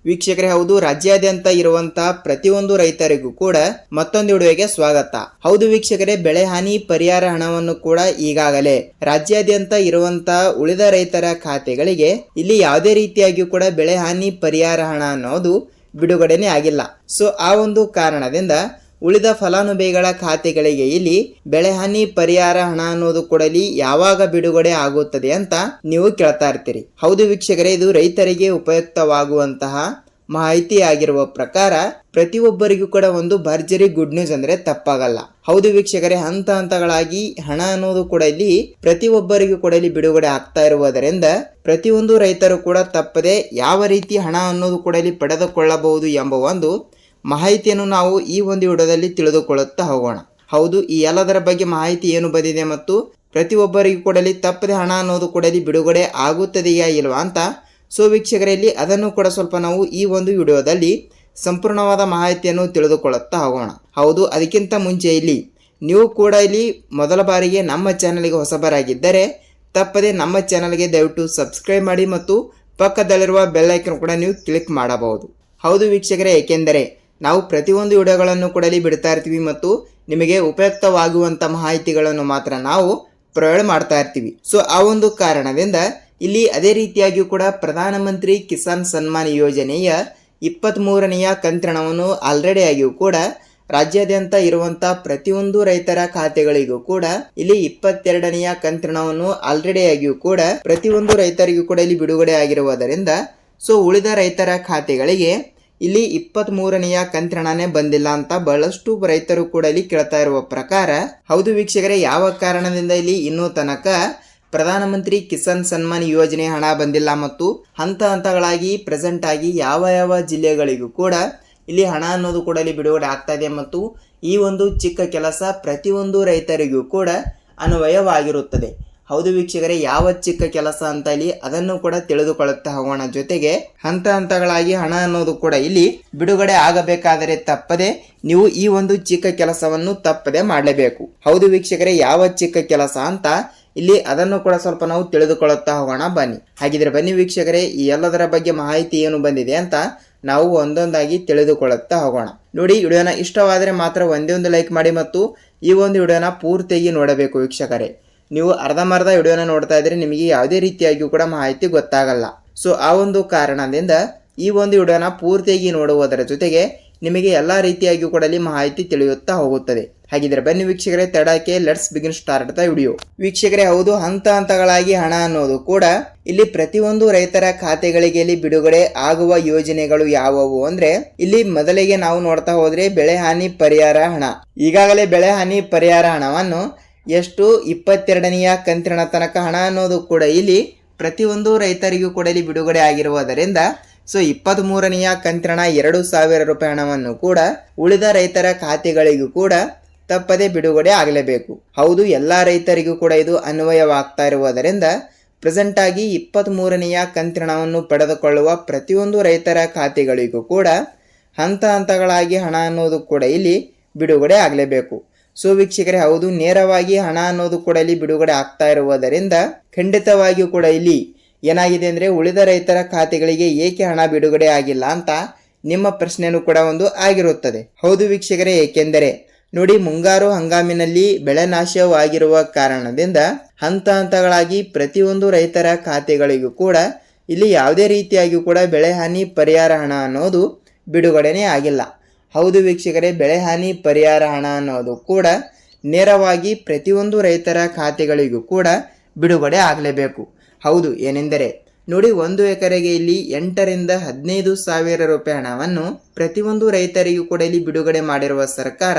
ವೀಕ್ಷಕರೇ, ಹೌದು, ರಾಜ್ಯಾದ್ಯಂತ ಇರುವಂತಹ ಪ್ರತಿಯೊಂದು ರೈತರಿಗೂ ಕೂಡ ಮತ್ತೊಂದು ವಿಡಿಯೋಗೆ ಸ್ವಾಗತ. ಹೌದು ವೀಕ್ಷಕರೇ, ಬೆಳೆ ಹಾನಿ ಪರಿಹಾರ ಹಣವನ್ನು ಕೂಡ ಈಗಾಗಲೇ ರಾಜ್ಯಾದ್ಯಂತ ಇರುವಂತಹ ಉಳಿದ ರೈತರ ಖಾತೆಗಳಿಗೆ ಇಲ್ಲಿ ಯಾವುದೇ ರೀತಿಯಾಗಿಯೂ ಕೂಡ ಬೆಳೆ ಹಾನಿ ಪರಿಹಾರ ಹಣ ಅನ್ನೋದು ಬಿಡುಗಡೆನೇ ಆಗಿಲ್ಲ. ಸೊ ಆ ಒಂದು ಕಾರಣದಿಂದ ಉಳಿದ ಫಲಾನುಭವಿಗಳ ಖಾತೆಗಳಿಗೆ ಇಲ್ಲಿ ಬೆಳೆ ಹಾನಿ ಪರಿಹಾರ ಹಣ ಅನ್ನೋದು ಕೂಡ ಇಲ್ಲಿ ಯಾವಾಗ ಬಿಡುಗಡೆ ಆಗುತ್ತದೆ ಅಂತ ನೀವು ಕೇಳ್ತಾ ಇರ್ತೀರಿ. ಹೌದು ವೀಕ್ಷಕರೇ, ಇದು ರೈತರಿಗೆ ಉಪಯುಕ್ತವಾಗುವಂತಹ ಮಾಹಿತಿ ಆಗಿರುವ ಪ್ರಕಾರ ಪ್ರತಿಯೊಬ್ಬರಿಗೂ ಕೂಡ ಒಂದು ಭರ್ಜರಿ ಗುಡ್ ನ್ಯೂಸ್ ಅಂದ್ರೆ ತಪ್ಪಾಗಲ್ಲ. ಹೌದು ವೀಕ್ಷಕರೇ, ಹಂತ ಹಂತಗಳಾಗಿ ಹಣ ಅನ್ನೋದು ಕೂಡ ಇಲ್ಲಿ ಪ್ರತಿಯೊಬ್ಬರಿಗೂ ಕೂಡ ಇಲ್ಲಿ ಬಿಡುಗಡೆ ಆಗ್ತಾ ಇರುವುದರಿಂದ ಪ್ರತಿಯೊಂದು ರೈತರು ಕೂಡ ತಪ್ಪದೆ ಯಾವ ರೀತಿ ಹಣ ಅನ್ನೋದು ಕೂಡ ಇಲ್ಲಿ ಪಡೆದುಕೊಳ್ಳಬಹುದು ಎಂಬ ಒಂದು ಮಾಹಿತಿಯನ್ನು ನಾವು ಈ ಒಂದು ವಿಡಿಯೋದಲ್ಲಿ ತಿಳಿದುಕೊಳ್ಳುತ್ತಾ ಹೋಗೋಣ. ಹೌದು, ಈ ಎಲ್ಲದರ ಬಗ್ಗೆ ಮಾಹಿತಿ ಏನು ಬಂದಿದೆ ಮತ್ತು ಪ್ರತಿಯೊಬ್ಬರಿಗೂ ಕೂಡ ತಪ್ಪದೆ ಹಣ ಅನ್ನೋದು ಕೂಡ ಬಿಡುಗಡೆ ಆಗುತ್ತದೆಯಾ ಇಲ್ವಾ ಅಂತ ಸೊ ವೀಕ್ಷಕರಲ್ಲಿ ಅದನ್ನು ಕೂಡ ಸ್ವಲ್ಪ ನಾವು ಈ ಒಂದು ವಿಡಿಯೋದಲ್ಲಿ ಸಂಪೂರ್ಣವಾದ ಮಾಹಿತಿಯನ್ನು ತಿಳಿದುಕೊಳ್ಳುತ್ತಾ ಹೋಗೋಣ. ಹೌದು, ಅದಕ್ಕಿಂತ ಮುಂಚೆ ಇಲ್ಲಿ ನೀವು ಕೂಡ ಇಲ್ಲಿ ಮೊದಲ ಬಾರಿಗೆ ನಮ್ಮ ಚಾನಲ್ಗೆ ಹೊಸಬರಾಗಿದ್ದರೆ ತಪ್ಪದೆ ನಮ್ಮ ಚಾನಲ್ಗೆ ದಯವಿಟ್ಟು ಸಬ್ಸ್ಕ್ರೈಬ್ ಮಾಡಿ ಮತ್ತು ಪಕ್ಕದಲ್ಲಿರುವ ಬೆಲ್ ಐಕನ್ ಕೂಡ ನೀವು ಕ್ಲಿಕ್ ಮಾಡಬಹುದು. ಹೌದು ವೀಕ್ಷಕರೇ, ಏಕೆಂದರೆ ನಾವು ಪ್ರತಿಯೊಂದು ವಿಡಿಯೋಗಳನ್ನು ಕೂಡ ಬಿಡ್ತಾ ಇರ್ತೀವಿ ಮತ್ತು ನಿಮಗೆ ಉಪಯುಕ್ತವಾಗುವಂಥ ಮಾಹಿತಿಗಳನ್ನು ಮಾತ್ರ ನಾವು ಪ್ರೊವೈಡ್ ಮಾಡ್ತಾ ಇರ್ತೀವಿ. ಸೊ ಆ ಒಂದು ಕಾರಣದಿಂದ ಇಲ್ಲಿ ಅದೇ ರೀತಿಯಾಗಿಯೂ ಕೂಡ ಪ್ರಧಾನಮಂತ್ರಿ ಕಿಸಾನ್ ಸನ್ಮಾನ್ ಯೋಜನೆಯ 23ನೆಯ ಕಂತಿನವನ್ನು ಆಲ್ರೆಡಿ ಆಗಿಯೂ ಕೂಡ ರಾಜ್ಯಾದ್ಯಂತ ಇರುವಂತಹ ಪ್ರತಿಯೊಂದು ರೈತರ ಖಾತೆಗಳಿಗೂ ಕೂಡ ಇಲ್ಲಿ 22ನೆಯ ಕಂತಿನವನ್ನು ಆಲ್ರೆಡಿ ಆಗಿಯೂ ಕೂಡ ಪ್ರತಿಯೊಂದು ರೈತರಿಗೂ ಕೂಡ ಇಲ್ಲಿ ಬಿಡುಗಡೆ ಆಗಿರುವುದರಿಂದ ಸೊ ಉಳಿದ ರೈತರ ಖಾತೆಗಳಿಗೆ ಇಲ್ಲಿ 23ನೆಯ ಕಂತಿನೇ ಬಂದಿಲ್ಲ ಅಂತ ಬಹಳಷ್ಟು ರೈತರು ಕೂಡ ಇಲ್ಲಿ ಕೇಳ್ತಾ ಇರುವ ಪ್ರಕಾರ. ಹೌದು ವೀಕ್ಷಕರೇ, ಯಾವ ಕಾರಣದಿಂದ ಇಲ್ಲಿ ಇನ್ನೂ ತನಕ ಪ್ರಧಾನಮಂತ್ರಿ ಕಿಸಾನ್ ಸನ್ಮಾನ್ ಯೋಜನೆ ಹಣ ಬಂದಿಲ್ಲ ಮತ್ತು ಹಂತ ಹಂತಗಳಾಗಿ ಪ್ರೆಸೆಂಟ್ ಆಗಿ ಯಾವ ಜಿಲ್ಲೆಗಳಿಗೂ ಕೂಡ ಇಲ್ಲಿ ಹಣ ಅನ್ನೋದು ಕೂಡ ಇಲ್ಲಿ ಬಿಡುಗಡೆ ಆಗ್ತಾ ಇದೆ ಮತ್ತು ಈ ಒಂದು ಚಿಕ್ಕ ಕೆಲಸ ಪ್ರತಿಯೊಂದು ರೈತರಿಗೂ ಕೂಡ ಅನ್ವಯವಾಗಿರುತ್ತದೆ. ಹೌದು ವೀಕ್ಷಕರೇ, ಯಾವ ಚಿಕ್ಕ ಕೆಲಸ ಅಂತ ಇಲ್ಲಿ ಅದನ್ನು ಕೂಡ ತಿಳಿದುಕೊಳ್ಳುತ್ತಾ ಹೋಗೋಣ. ಜೊತೆಗೆ ಹಂತ ಹಂತಗಳಾಗಿ ಹಣ ಅನ್ನೋದು ಕೂಡ ಇಲ್ಲಿ ಬಿಡುಗಡೆ ಆಗಬೇಕಾದರೆ ತಪ್ಪದೆ ನೀವು ಈ ಒಂದು ಚಿಕ್ಕ ಕೆಲಸವನ್ನು ತಪ್ಪದೆ ಮಾಡಲೇಬೇಕು. ಹೌದು ವೀಕ್ಷಕರೇ, ಯಾವ ಚಿಕ್ಕ ಕೆಲಸ ಅಂತ ಇಲ್ಲಿ ಅದನ್ನು ಕೂಡ ಸ್ವಲ್ಪ ನಾವು ತಿಳಿದುಕೊಳ್ಳುತ್ತಾ ಹೋಗೋಣ ಬನ್ನಿ. ಹಾಗಿದ್ರೆ ಬನ್ನಿ ವೀಕ್ಷಕರೇ, ಈ ಎಲ್ಲದರ ಬಗ್ಗೆ ಮಾಹಿತಿ ಏನು ಬಂದಿದೆ ಅಂತ ನಾವು ಒಂದೊಂದಾಗಿ ತಿಳಿದುಕೊಳ್ಳುತ್ತಾ ಹೋಗೋಣ. ನೋಡಿ, ವಿಡಿಯೋನ ಇಷ್ಟವಾದರೆ ಮಾತ್ರ ಒಂದೇ ಒಂದು ಲೈಕ್ ಮಾಡಿ ಮತ್ತು ಈ ಒಂದು ವಿಡಿಯೋನ ಪೂರ್ತಿಯಾಗಿ ನೋಡಬೇಕು ವೀಕ್ಷಕರೇ. ನೀವು ಅರ್ಧಂಬರ್ಧ ವಿಡಿಯೋನ ನೋಡ್ತಾ ಇದ್ರೆ ನಿಮಗೆ ಯಾವುದೇ ರೀತಿಯಾಗಿಯೂ ಕೂಡ ಮಾಹಿತಿ ಗೊತ್ತಾಗಲ್ಲ. ಸೊ ಆ ಒಂದು ಕಾರಣದಿಂದ ಈ ಒಂದು ವಿಡಿಯೋನ ಪೂರ್ತಿಯಾಗಿ ನೋಡುವುದರ ಜೊತೆಗೆ ನಿಮಗೆ ಎಲ್ಲಾ ರೀತಿಯಾಗಿಯೂ ಕೂಡ ಇಲ್ಲಿ ಮಾಹಿತಿ ತಿಳಿಯುತ್ತಾ ಹೋಗುತ್ತದೆ. ಹಾಗಿದ್ರೆ ಬನ್ನಿ ವೀಕ್ಷಕರೇ, ತಡಕ್ಕೆ let's begin start the video. ವೀಕ್ಷಕರೇ, ಹೌದು, ಹಂತ ಹಂತಗಳಾಗಿ ಹಣ ಅನ್ನೋದು ಕೂಡ ಇಲ್ಲಿ ಪ್ರತಿಯೊಂದು ರೈತರ ಖಾತೆಗಳಿಗೆ ಇಲ್ಲಿ ಬಿಡುಗಡೆ ಆಗುವ ಯೋಜನೆಗಳು ಯಾವುವು ಅಂದ್ರೆ ಇಲ್ಲಿ ಮೊದಲಿಗೆ ನಾವು ನೋಡ್ತಾ ಹೋದ್ರೆ ಬೆಳೆ ಹಾನಿ ಪರಿಹಾರ ಹಣ. ಈಗಾಗಲೇ ಬೆಳೆ ಹಾನಿ ಪರಿಹಾರ ಹಣವನ್ನು ಎಷ್ಟು 22ನೆಯ ಕಂತಿನ ತನಕ ಹಣ ಅನ್ನೋದು ಕೂಡ ಇಲ್ಲಿ ಪ್ರತಿಯೊಂದು ರೈತರಿಗೂ ಕೂಡ ಇಲ್ಲಿ ಬಿಡುಗಡೆ ಆಗಿರುವುದರಿಂದ ಸೊ 23ನೆಯ ಕಂತಿನ 2,000 ರೂಪಾಯಿ ಹಣವನ್ನು ಕೂಡ ಉಳಿದ ರೈತರ ಖಾತೆಗಳಿಗೂ ಕೂಡ ತಪ್ಪದೆ ಬಿಡುಗಡೆ ಆಗಲೇಬೇಕು. ಹೌದು, ಎಲ್ಲಾ ರೈತರಿಗೂ ಕೂಡ ಇದು ಅನ್ವಯವಾಗ್ತಾ ಇರುವುದರಿಂದ ಪ್ರೆಸೆಂಟ್ ಆಗಿ 23ನೆಯ ಕಂತಿನವನ್ನು ಪಡೆದುಕೊಳ್ಳುವ ಪ್ರತಿಯೊಂದು ರೈತರ ಖಾತೆಗಳಿಗೂ ಕೂಡ ಹಂತ ಹಂತಗಳಾಗಿ ಹಣ ಅನ್ನೋದು ಕೂಡ ಇಲ್ಲಿ ಬಿಡುಗಡೆ ಆಗಲೇಬೇಕು. ಸೊ ವೀಕ್ಷಕರೇ, ಹೌದು, ನೇರವಾಗಿ ಹಣ ಅನ್ನೋದು ಕೂಡ ಇಲ್ಲಿ ಬಿಡುಗಡೆ ಆಗ್ತಾ ಇರುವುದರಿಂದ ಖಂಡಿತವಾಗಿಯೂ ಕೂಡ ಇಲ್ಲಿ ಏನಾಗಿದೆ ಅಂದ್ರೆ ಉಳಿದ ರೈತರ ಖಾತೆಗಳಿಗೆ ಏಕೆ ಹಣ ಬಿಡುಗಡೆ ಆಗಿಲ್ಲ ಅಂತ ನಿಮ್ಮ ಪ್ರಶ್ನೆನೂ ಕೂಡ ಒಂದು ಆಗಿರುತ್ತದೆ. ಹೌದು ವೀಕ್ಷಕರೇ, ಏಕೆಂದರೆ ನೋಡಿ, ಮುಂಗಾರು ಹಂಗಾಮಿನಲ್ಲಿ ಬೆಳೆ ನಾಶವಾಗಿರುವ ಕಾರಣದಿಂದ ಹಂತ ಹಂತಗಳಾಗಿ ಪ್ರತಿಯೊಂದು ರೈತರ ಖಾತೆಗಳಿಗೂ ಕೂಡ ಇಲ್ಲಿ ಯಾವುದೇ ರೀತಿಯಾಗಿಯೂ ಕೂಡ ಬೆಳೆ ಹಾನಿ ಪರಿಹಾರ ಹಣ ಅನ್ನೋದು ಬಿಡುಗಡೆನೇ ಆಗಿಲ್ಲ. ಹೌದು ವೀಕ್ಷಕರೇ, ಬೆಳೆ ಹಾನಿ ಪರಿಹಾರ ಹಣ ಅನ್ನೋದು ಕೂಡ ನೇರವಾಗಿ ಪ್ರತಿಯೊಂದು ರೈತರ ಖಾತೆಗಳಿಗೂ ಕೂಡ ಬಿಡುಗಡೆ ಆಗಲೇಬೇಕು. ಹೌದು, ಏನೆಂದರೆ ನೋಡಿ, 1 ಎಕರೆಗೆ ಇಲ್ಲಿ 8ರಿಂದ 15,000 ರೂಪಾಯಿ ಹಣವನ್ನು ಪ್ರತಿಯೊಂದು ರೈತರಿಗೂ ಕೂಡ ಇಲ್ಲಿ ಬಿಡುಗಡೆ ಮಾಡಿರುವ ಸರ್ಕಾರ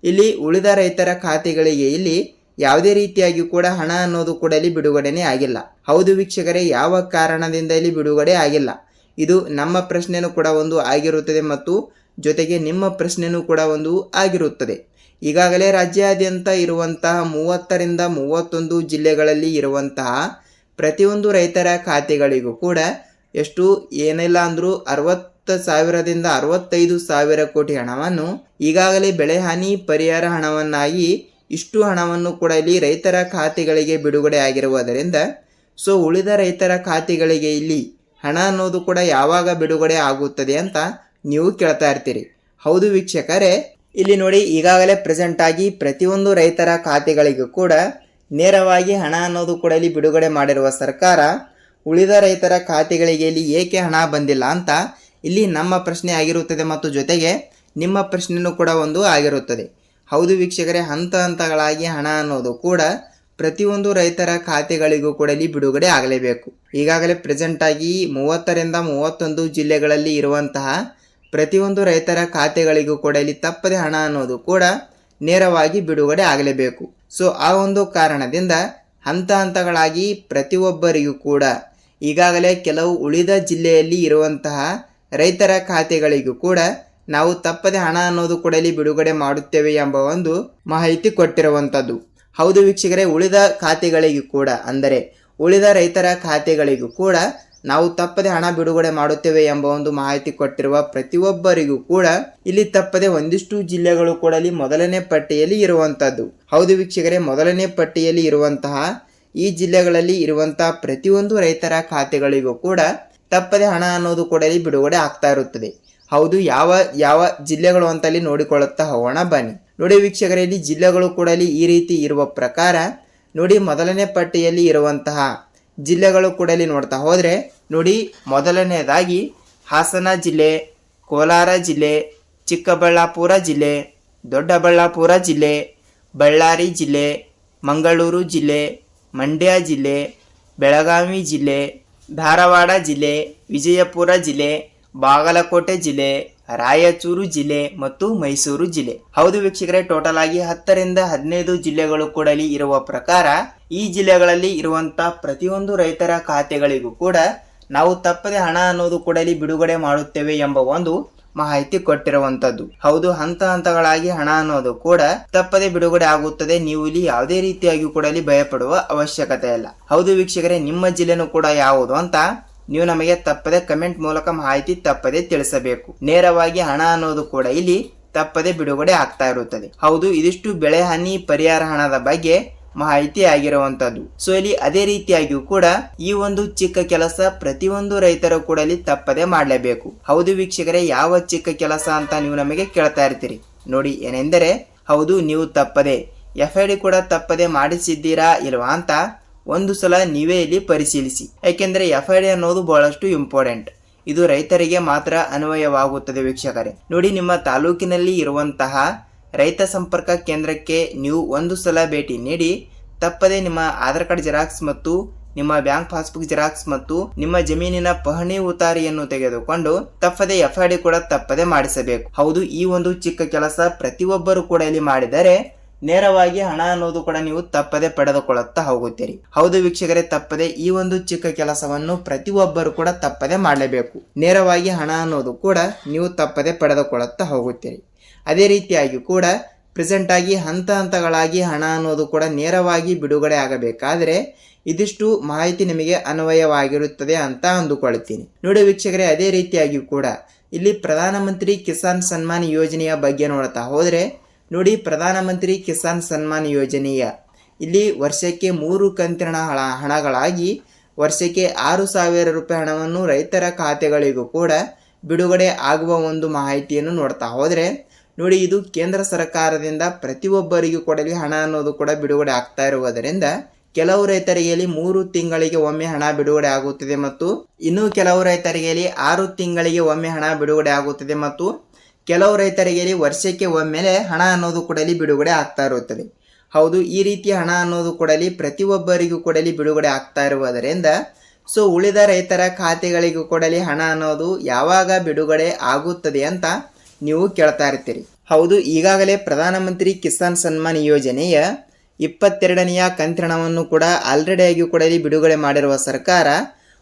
ಇಲ್ಲಿ ಉಳಿದ ರೈತರ ಖಾತೆಗಳಿಗೆ ಇಲ್ಲಿ ಯಾವುದೇ ರೀತಿಯಾಗಿ ಕೂಡ ಹಣ ಅನ್ನೋದು ಕೂಡ ಇಲ್ಲಿ ಬಿಡುಗಡೆನೇ ಆಗಿಲ್ಲ. ಹೌದು ವೀಕ್ಷಕರೇ, ಯಾವ ಕಾರಣದಿಂದ ಇಲ್ಲಿ ಬಿಡುಗಡೆ ಆಗಿಲ್ಲ ಇದು ನಮ್ಮ ಪ್ರಶ್ನೆನೂ ಕೂಡ ಒಂದು ಆಗಿರುತ್ತದೆ ಮತ್ತು ಜೊತೆಗೆ ನಿಮ್ಮ ಪ್ರಶ್ನೆನೂ ಕೂಡ ಒಂದು ಆಗಿರುತ್ತದೆ. ಈಗಾಗಲೇ ರಾಜ್ಯಾದ್ಯಂತ ಇರುವಂತಹ 30ರಿಂದ 31 ಜಿಲ್ಲೆಗಳಲ್ಲಿ ಇರುವಂತಹ ಪ್ರತಿಯೊಂದು ರೈತರ ಖಾತೆಗಳಿಗೂ ಕೂಡ ಎಷ್ಟು ಏನಿಲ್ಲ ಅಂದರೂ 60,000ದಿಂದ 65,000 ಕೋಟಿ ಹಣವನ್ನು ಈಗಾಗಲೇ ಬೆಳೆ ಹಾನಿ ಪರಿಹಾರ ಹಣವನ್ನಾಗಿ ಇಷ್ಟು ಹಣವನ್ನು ಕೂಡ ಇಲ್ಲಿ ರೈತರ ಖಾತೆಗಳಿಗೆ ಬಿಡುಗಡೆ ಆಗಿರುವುದರಿಂದ ಸೊ ಉಳಿದ ರೈತರ ಖಾತೆಗಳಿಗೆ ಇಲ್ಲಿ ಹಣ ಅನ್ನೋದು ಕೂಡ ಯಾವಾಗ ಬಿಡುಗಡೆ ಆಗುತ್ತದೆ ಅಂತ ನೀವು ಕೇಳ್ತಾ ಇರ್ತೀರಿ. ಹೌದು ವೀಕ್ಷಕರೇ, ಇಲ್ಲಿ ನೋಡಿ ಈಗಾಗಲೇ ಪ್ರೆಸೆಂಟ್ ಆಗಿ ಪ್ರತಿಯೊಂದು ರೈತರ ಖಾತೆಗಳಿಗೂ ಕೂಡ ನೇರವಾಗಿ ಹಣ ಅನ್ನೋದು ಕೂಡ ಇಲ್ಲಿ ಬಿಡುಗಡೆ ಮಾಡಿರುವ ಸರ್ಕಾರ ಉಳಿದ ರೈತರ ಖಾತೆಗಳಿಗೆ ಇಲ್ಲಿ ಏಕೆ ಹಣ ಬಂದಿಲ್ಲ ಅಂತ ಇಲ್ಲಿ ನಮ್ಮ ಪ್ರಶ್ನೆ ಆಗಿರುತ್ತದೆ ಮತ್ತು ಜೊತೆಗೆ ನಿಮ್ಮ ಪ್ರಶ್ನೆಯೂ ಕೂಡ ಒಂದು ಆಗಿರುತ್ತದೆ. ಹೌದು ವೀಕ್ಷಕರೇ, ಹಂತ ಹಂತಗಳಾಗಿ ಹಣ ಅನ್ನೋದು ಕೂಡ ಪ್ರತಿಯೊಂದು ರೈತರ ಖಾತೆಗಳಿಗೂ ಕೂಡ ಇಲ್ಲಿ ಬಿಡುಗಡೆ ಆಗಲೇಬೇಕು. ಈಗಾಗಲೇ ಪ್ರೆಸೆಂಟ್ ಆಗಿ 30ರಿಂದ 31 ಜಿಲ್ಲೆಗಳಲ್ಲಿ ಇರುವಂತಹ ಪ್ರತಿಯೊಂದು ರೈತರ ಖಾತೆಗಳಿಗೂ ಕೂಡ ಇಲ್ಲಿ ತಪ್ಪದೆ ಹಣ ಅನ್ನೋದು ಕೂಡ ನೇರವಾಗಿ ಬಿಡುಗಡೆ ಆಗಲೇಬೇಕು. ಸೊ ಆ ಒಂದು ಕಾರಣದಿಂದ ಹಂತ ಹಂತಗಳಾಗಿ ಪ್ರತಿಯೊಬ್ಬರಿಗೂ ಕೂಡ ಈಗಾಗಲೇ ಕೆಲವು ಉಳಿದ ಜಿಲ್ಲೆಯಲ್ಲಿ ಇರುವಂತಹ ರೈತರ ಖಾತೆಗಳಿಗೂ ಕೂಡ ನಾವು ತಪ್ಪದೆ ಹಣ ಅನ್ನೋದು ಕೂಡ ಇಲ್ಲಿ ಬಿಡುಗಡೆ ಮಾಡುತ್ತೇವೆ ಎಂಬ ಒಂದು ಮಾಹಿತಿ ಕೊಟ್ಟಿರುವಂಥದ್ದು. ಹೌದು ವೀಕ್ಷಕರೇ, ಉಳಿದ ಖಾತೆಗಳಿಗೂ ಕೂಡ ಅಂದರೆ ಉಳಿದ ರೈತರ ಖಾತೆಗಳಿಗೂ ಕೂಡ ನಾವು ತಪ್ಪದೆ ಹಣ ಬಿಡುಗಡೆ ಮಾಡುತ್ತೇವೆ ಎಂಬ ಒಂದು ಮಾಹಿತಿ ಕೊಟ್ಟಿರುವ ಪ್ರತಿಯೊಬ್ಬರಿಗೂ ಕೂಡ ಇಲ್ಲಿ ತಪ್ಪದೆ ಒಂದಿಷ್ಟು ಜಿಲ್ಲೆಗಳು ಕೂಡ ಇಲ್ಲಿ ಮೊದಲನೇ ಪಟ್ಟಿಯಲ್ಲಿ ಇರುವಂತದ್ದು. ಹೌದು ವೀಕ್ಷಕರೇ, ಮೊದಲನೇ ಪಟ್ಟಿಯಲ್ಲಿ ಇರುವಂತಹ ಈ ಜಿಲ್ಲೆಗಳಲ್ಲಿ ಇರುವಂತಹ ಪ್ರತಿಯೊಂದು ರೈತರ ಖಾತೆಗಳಿಗೂ ಕೂಡ ತಪ್ಪದೆ ಹಣ ಅನ್ನೋದು ಕೂಡ ಇಲ್ಲಿ ಬಿಡುಗಡೆ ಆಗ್ತಾ ಇರುತ್ತದೆ. ಹೌದು, ಯಾವ ಯಾವ ಜಿಲ್ಲೆಗಳು ಅಂತ ಅಲ್ಲಿ ನೋಡಿಕೊಳ್ಳುತ್ತಾ ಹೋಗೋಣ ಬನ್ನಿ. ನೋಡಿ ವೀಕ್ಷಕರೇ, ಇಲ್ಲಿ ಜಿಲ್ಲೆಗಳು ಕೂಡ ಇಲ್ಲಿ ಈ ರೀತಿ ಇರುವ ಪ್ರಕಾರ ನೋಡಿ ಮೊದಲನೇ ಪಟ್ಟಿಯಲ್ಲಿ ಇರುವಂತಹ ಜಿಲ್ಲೆಗಳು ಕೂಡ ಇಲ್ಲಿ ನೋಡ್ತಾ ಹೋದರೆ ನೋಡಿ, ಮೊದಲನೇದಾಗಿ ಹಾಸನ ಜಿಲ್ಲೆ, ಕೋಲಾರ ಜಿಲ್ಲೆ, ಚಿಕ್ಕಬಳ್ಳಾಪುರ ಜಿಲ್ಲೆ, ದೊಡ್ಡಬಳ್ಳಾಪುರ ಜಿಲ್ಲೆ, ಬಳ್ಳಾರಿ ಜಿಲ್ಲೆ, ಮಂಗಳೂರು ಜಿಲ್ಲೆ, ಮಂಡ್ಯ ಜಿಲ್ಲೆ, ಬೆಳಗಾವಿ ಜಿಲ್ಲೆ, ಧಾರವಾಡ ಜಿಲ್ಲೆ, ವಿಜಯಪುರ ಜಿಲ್ಲೆ, ಬಾಗಲಕೋಟೆ ಜಿಲ್ಲೆ, ರಾಯಚೂರು ಜಿಲ್ಲೆ ಮತ್ತು ಮೈಸೂರು ಜಿಲ್ಲೆ. ಹೌದು ವೀಕ್ಷಕರೇ, ಟೋಟಲ್ ಆಗಿ 10ರಿಂದ 15 ಜಿಲ್ಲೆಗಳು ಕೂಡ ಇಲ್ಲಿ ಇರುವ ಪ್ರಕಾರ ಈ ಜಿಲ್ಲೆಗಳಲ್ಲಿ ಇರುವಂತಹ ಪ್ರತಿಯೊಂದು ರೈತರ ಖಾತೆಗಳಿಗೂ ಕೂಡ ನಾವು ತಪ್ಪದೆ ಹಣ ಅನ್ನೋದು ಕೂಡ ಇಲ್ಲಿ ಬಿಡುಗಡೆ ಮಾಡುತ್ತೇವೆ ಎಂಬ ಒಂದು ಮಾಹಿತಿ ಕೊಟ್ಟಿರುವಂತದ್ದು. ಹೌದು, ಹಂತ ಹಂತಗಳಾಗಿ ಹಣ ಅನ್ನೋದು ಕೂಡ ತಪ್ಪದೆ ಬಿಡುಗಡೆ ಆಗುತ್ತದೆ. ನೀವು ಇಲ್ಲಿ ಯಾವುದೇ ರೀತಿಯಾಗಿ ಕೂಡ ಇಲ್ಲಿ ಭಯಪಡುವ ಅವಶ್ಯಕತೆ ಇಲ್ಲ. ಹೌದು ವೀಕ್ಷಕರೇ, ನಿಮ್ಮ ಜಿಲ್ಲೆನೂ ಕೂಡ ಯಾವುದು ಅಂತ ನೀವು ನಮಗೆ ತಪ್ಪದೆ ಕಮೆಂಟ್ ಮೂಲಕ ಮಾಹಿತಿ ತಪ್ಪದೆ ತಿಳಿಸಬೇಕು. ನೇರವಾಗಿ ಹಣ ಅನ್ನೋದು ಕೂಡ ಇಲ್ಲಿ ತಪ್ಪದೆ ಬಿಡುಗಡೆ ಆಗ್ತಾ ಇರುತ್ತದೆ. ಹೌದು, ಇದಿಷ್ಟು ಬೆಳೆ ಹಾನಿ ಪರಿಹಾರ ಹಣದ ಬಗ್ಗೆ ಮಾಹಿತಿ ಆಗಿರುವಂತದ್ದು. ಸೊ ಇಲ್ಲಿ ಅದೇ ರೀತಿಯಾಗಿಯೂ ಕೂಡ ಈ ಒಂದು ಚಿಕ್ಕ ಕೆಲಸ ಪ್ರತಿಯೊಂದು ರೈತರು ಕೂಡ ಇಲ್ಲಿ ತಪ್ಪದೆ ಮಾಡಲೇಬೇಕು. ಹೌದು ವೀಕ್ಷಕರೇ, ಯಾವ ಚಿಕ್ಕ ಕೆಲಸ ಅಂತ ನೀವು ನಮಗೆ ಕೇಳ್ತಾ ಇರ್ತೀರಿ. ನೋಡಿ ಏನೆಂದರೆ, ಹೌದು, ನೀವು ತಪ್ಪದೆ FID ಕೂಡ ತಪ್ಪದೆ ಮಾಡಿಸಿದ್ದೀರಾ ಇಲ್ವಾ ಅಂತ ಒಂದು ಸಲ ನೀವೇ ಇಲ್ಲಿ ಪರಿಶೀಲಿಸಿ. ಯಾಕೆಂದ್ರೆ FID ಅನ್ನೋದು ಬಹಳಷ್ಟು ಇಂಪಾರ್ಟೆಂಟ್. ಇದು ರೈತರಿಗೆ ಮಾತ್ರ ಅನ್ವಯವಾಗುತ್ತದೆ ವೀಕ್ಷಕರೇ. ನೋಡಿ, ನಿಮ್ಮ ತಾಲೂಕಿನಲ್ಲಿ ಇರುವಂತಹ ರೈತ ಸಂಪರ್ಕ ಕೇಂದ್ರಕ್ಕೆ ನೀವು ಒಂದು ಸಲ ಭೇಟಿ ನೀಡಿ ತಪ್ಪದೆ ನಿಮ್ಮ ಆಧಾರ್ ಕಾರ್ಡ್ ಜೆರಾಕ್ಸ್ ಮತ್ತು ನಿಮ್ಮ ಬ್ಯಾಂಕ್ ಪಾಸ್ಬುಕ್ ಜೆರಾಕ್ಸ್ ಮತ್ತು ನಿಮ್ಮ ಜಮೀನಿನ ಪಹಣಿ ಉತಾರಿಯನ್ನು ತೆಗೆದುಕೊಂಡು ತಪ್ಪದೆ FID ಕೂಡ ತಪ್ಪದೆ ಮಾಡಿಸಬೇಕು. ಹೌದು, ಈ ಒಂದು ಚಿಕ್ಕ ಕೆಲಸ ಪ್ರತಿಯೊಬ್ಬರು ಕೂಡ ಇಲ್ಲಿ ಮಾಡಿದರೆ ನೇರವಾಗಿ ಹಣ ಅನ್ನೋದು ಕೂಡ ನೀವು ತಪ್ಪದೆ ಪಡೆದುಕೊಳ್ಳುತ್ತಾ ಹೋಗುತ್ತೀರಿ. ಹೌದು ವೀಕ್ಷಕರೇ, ತಪ್ಪದೆ ಈ ಒಂದು ಚಿಕ್ಕ ಕೆಲಸವನ್ನು ಪ್ರತಿಯೊಬ್ಬರು ಕೂಡ ತಪ್ಪದೆ ಮಾಡಲೇಬೇಕು. ನೇರವಾಗಿ ಹಣ ಅನ್ನೋದು ಕೂಡ ನೀವು ತಪ್ಪದೆ ಪಡೆದುಕೊಳ್ಳುತ್ತಾ ಹೋಗುತ್ತೀರಿ. ಅದೇ ರೀತಿಯಾಗಿ ಕೂಡ ಪ್ರೆಸೆಂಟ್ ಆಗಿ ಹಂತ ಹಂತಗಳಾಗಿ ಹಣ ಅನ್ನೋದು ಕೂಡ ನೇರವಾಗಿ ಬಿಡುಗಡೆ ಆಗಬೇಕಾದ್ರೆ ಇದಿಷ್ಟು ಮಾಹಿತಿ ನಿಮಗೆ ಅನ್ವಯವಾಗಿರುತ್ತದೆ ಅಂತ ಅಂದುಕೊಳ್ಳುತ್ತೀನಿ. ನೋಡಿ ವೀಕ್ಷಕರೇ, ಅದೇ ರೀತಿಯಾಗಿ ಕೂಡ ಇಲ್ಲಿ ಪ್ರಧಾನಮಂತ್ರಿ ಕಿಸಾನ್ ಸನ್ಮಾನ್ ಯೋಜನೆಯ ಬಗ್ಗೆ ನೋಡ್ತಾ ಹೋದರೆ ನೋಡಿ, ಪ್ರಧಾನಮಂತ್ರಿ ಕಿಸಾನ್ ಸನ್ಮಾನ್ ಯೋಜನೆಯ ಇಲ್ಲಿ ವರ್ಷಕ್ಕೆ 3 ಕಂತಿನ ಹಣಗಳಾಗಿ ವರ್ಷಕ್ಕೆ 6,000 ರೂಪಾಯಿ ಹಣವನ್ನು ರೈತರ ಖಾತೆಗಳಿಗೂ ಕೂಡ ಬಿಡುಗಡೆ ಆಗುವ ಒಂದು ಮಾಹಿತಿಯನ್ನು ನೋಡ್ತಾ ಹೋದರೆ ನೋಡಿ, ಇದು ಕೇಂದ್ರ ಸರ್ಕಾರದಿಂದ ಪ್ರತಿಯೊಬ್ಬರಿಗೂ ಕೂಡ ಹಣ ಅನ್ನೋದು ಕೂಡ ಬಿಡುಗಡೆ ಆಗ್ತಾ ಇರುವುದರಿಂದ ಕೆಲವು ರೈತರಿಗೆ 3 ತಿಂಗಳಿಗೆ ಒಮ್ಮೆ ಹಣ ಬಿಡುಗಡೆ ಆಗುತ್ತದೆ ಮತ್ತು ಇನ್ನು ಕೆಲವು ರೈತರಿಗೆ 6 ತಿಂಗಳಿಗೆ ಒಮ್ಮೆ ಹಣ ಬಿಡುಗಡೆ ಆಗುತ್ತದೆ ಮತ್ತು ಕೆಲವು ರೈತರಿಗೆ ವರ್ಷಕ್ಕೆ ಒಮ್ಮೆಲೆ ಹಣ ಅನ್ನೋದು ಕೂಡ ಬಿಡುಗಡೆ ಆಗ್ತಾ ಇರುತ್ತದೆ. ಹೌದು, ಈ ರೀತಿಯ ಹಣ ಅನ್ನೋದು ಕೂಡ ಪ್ರತಿಯೊಬ್ಬರಿಗೂ ಕೂಡ ಬಿಡುಗಡೆ ಆಗ್ತಾ ಇರುವುದರಿಂದ ಸೊ ಉಳಿದ ರೈತರ ಖಾತೆಗಳಿಗೂ ಕೂಡ ಹಣ ಅನ್ನೋದು ಯಾವಾಗ ಬಿಡುಗಡೆ ಆಗುತ್ತದೆ ಅಂತ ನೀವು ಕೇಳ್ತಾ ಇರ್ತೀರಿ. ಹೌದು, ಈಗಾಗಲೇ ಪ್ರಧಾನಮಂತ್ರಿ ಕಿಸಾನ್ ಸನ್ಮಾನ್ ಯೋಜನೆಯ 22ನೆಯ ಕಂತಿನವನ್ನು ಕೂಡ ಆಲ್ರೆಡಿ ಆಗಿ ಕೂಡ ಬಿಡುಗಡೆ ಮಾಡಿರುವ ಸರ್ಕಾರ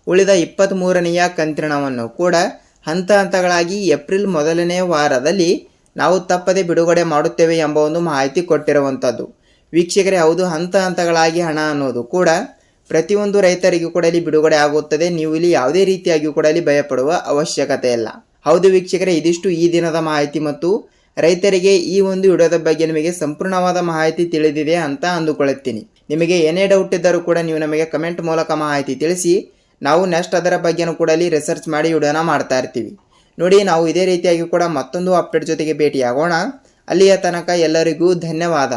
ಉಳಿದ 23ನೆಯ ಕಂತಿನವನ್ನು ಕೂಡ ಹಂತ ಹಂತಗಳಾಗಿ ಏಪ್ರಿಲ್ ಮೊದಲನೇ ವಾರದಲ್ಲಿ ನಾವು ತಪ್ಪದೆ ಬಿಡುಗಡೆ ಮಾಡುತ್ತೇವೆ ಎಂಬ ಒಂದು ಮಾಹಿತಿ ಕೊಟ್ಟಿರುವಂಥದ್ದು. ವೀಕ್ಷಕರೇ, ಹೌದು, ಹಂತ ಹಂತಗಳಾಗಿ ಹಣ ಅನ್ನೋದು ಕೂಡ ಪ್ರತಿಯೊಂದು ರೈತರಿಗೂ ಕೂಡ ಬಿಡುಗಡೆ ಆಗುತ್ತದೆ. ನೀವು ಇಲ್ಲಿ ಯಾವುದೇ ರೀತಿಯಾಗಿ ಕೂಡ ಭಯಪಡುವ ಅವಶ್ಯಕತೆ ಇಲ್ಲ. ಹೌದು ವೀಕ್ಷಕರೇ, ಇದಿಷ್ಟು ಈ ದಿನದ ಮಾಹಿತಿ ಮತ್ತು ರೈತರಿಗೆ ಈ ಒಂದು ವಿಡಿಯೋದ ಬಗ್ಗೆ ನಿಮಗೆ ಸಂಪೂರ್ಣವಾದ ಮಾಹಿತಿ ತಿಳಿದಿದೆ ಅಂತ ಅಂದುಕೊಳ್ಳುತ್ತೀನಿ. ನಿಮಗೆ ಏನೇ ಡೌಟ್ ಇದ್ದರೂ ಕೂಡ ನೀವು ನಮಗೆ ಕಮೆಂಟ್ ಮೂಲಕ ಮಾಹಿತಿ ತಿಳಿಸಿ ನಾವು ನೆಕ್ಸ್ಟ್ ಅದರ ಬಗ್ಗೆನೂ ಕೂಡ ಅಲ್ಲಿ ರಿಸರ್ಚ್ ಮಾಡಿ ವಿಡಿಯೋನ ಮಾಡ್ತಾ ಇರ್ತೀವಿ. ನೋಡಿ, ನಾವು ಇದೇ ರೀತಿಯಾಗಿ ಕೂಡ ಮತ್ತೊಂದು ಅಪ್ಡೇಟ್ ಜೊತೆಗೆ ಭೇಟಿಯಾಗೋಣ. ಅಲ್ಲಿಯ ತನಕ ಎಲ್ಲರಿಗೂ ಧನ್ಯವಾದ.